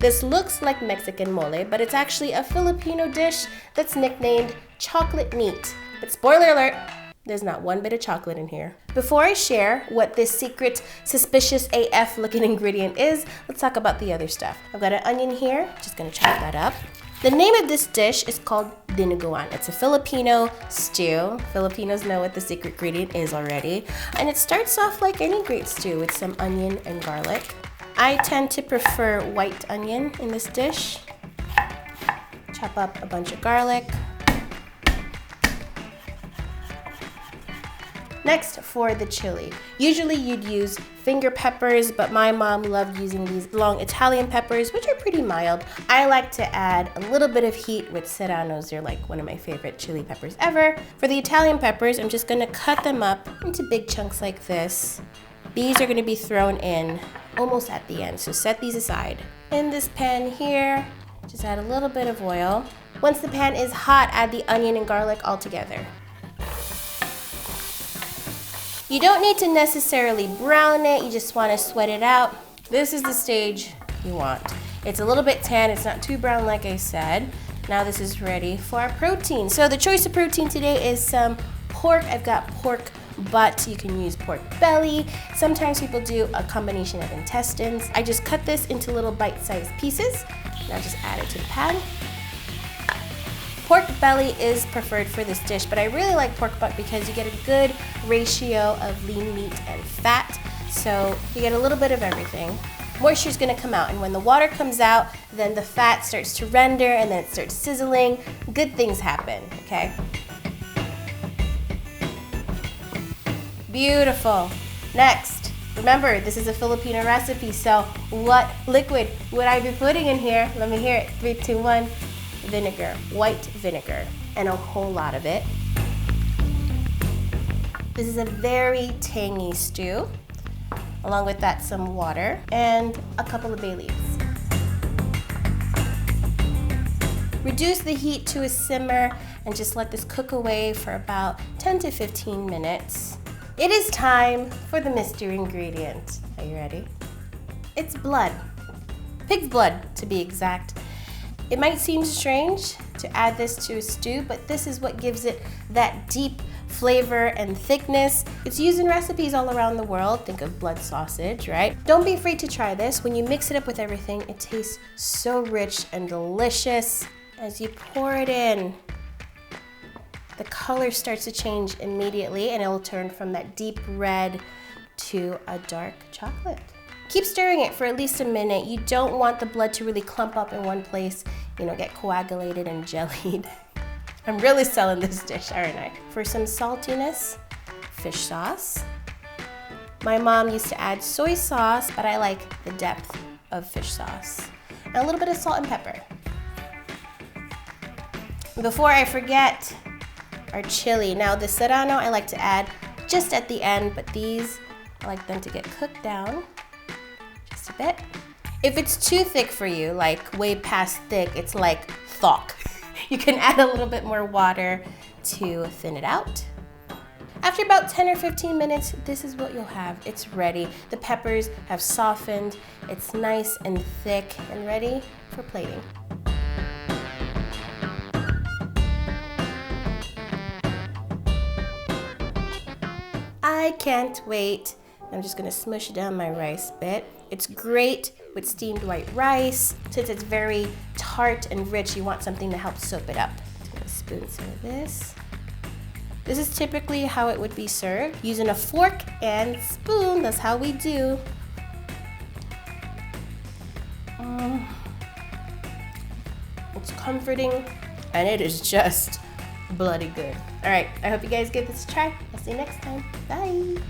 This looks like Mexican mole, but it's actually a Filipino dish that's nicknamed chocolate meat. But spoiler alert, there's not one bit of chocolate in here. Before I share what this secret, suspicious AF looking ingredient is, let's talk about the other stuff. I've got an onion here, just gonna chop that up. The name of this dish is called Dinuguan. It's a Filipino stew. Filipinos know what the secret ingredient is already. And it starts off like any great stew with some onion and garlic. I tend to prefer white onion in this dish. Chop up a bunch of garlic. Next, for the chili. Usually you'd use finger peppers, but my mom loved using these long Italian peppers, which are pretty mild. I like to add a little bit of heat with serranos. They're like one of my favorite chili peppers ever. For the Italian peppers, I'm just gonna cut them up into big chunks like this. These are gonna be thrown in almost at the end, so set these aside. In this pan here, just add a little bit of oil. Once the pan is hot, add the onion and garlic all together. You don't need to necessarily brown it, you just want to sweat it out. This is the stage you want. It's a little bit tan, it's not too brown like I said. Now this is ready for our protein. So the choice of protein today is some pork. I've got pork butt, you can use pork belly. Sometimes people do a combination of intestines. I just cut this into little bite-sized pieces. Now just add it to the pan. Pork belly is preferred for this dish, but I really like pork butt because you get a good ratio of lean meat and fat, so you get a little bit of everything. Moisture is going to come out, and when the water comes out, then the fat starts to render and then it starts sizzling. Good things happen, okay? Beautiful. Next, remember, this is a Filipino recipe, so what liquid would I be putting in here? Let me hear it. 3, 2, 1. Vinegar, white vinegar, and a whole lot of it. This is a very tangy stew. Along with that, some water and a couple of bay leaves. Reduce the heat to a simmer and just let this cook away for about 10 to 15 minutes. It is time for the mystery ingredient. Are you ready? It's blood. Pig's blood, to be exact. It might seem strange to add this to a stew, but this is what gives it that deep flavor and thickness. It's used in recipes all around the world. Think of blood sausage, right? Don't be afraid to try this. When you mix it up with everything, it tastes so rich and delicious. As you pour it in, the color starts to change immediately and it'll turn from that deep red to a dark chocolate. Keep stirring it for at least a minute. You don't want the blood to really clump up in one place, get coagulated and jellied. I'm really selling this dish, aren't I? For some saltiness, fish sauce. My mom used to add soy sauce, but I like the depth of fish sauce. And a little bit of salt and pepper. Before I forget, our chili. Now the serrano I like to add just at the end, but these, I like them to get cooked down. A bit. If it's too thick for you, like way past thick, it's like thaw. You can add a little bit more water to thin it out. After about 10 or 15 minutes, this is what you'll have. It's ready. The peppers have softened. It's nice and thick and ready for plating. I can't wait. I'm just gonna smush down my rice bit. It's great with steamed white rice. Since it's very tart and rich, you want something to help soak it up. I'm gonna spoon some of this. This is typically how it would be served, using a fork and spoon. That's how we do. It's comforting, and it is just bloody good. All right, I hope you guys give this a try. I'll see you next time. Bye.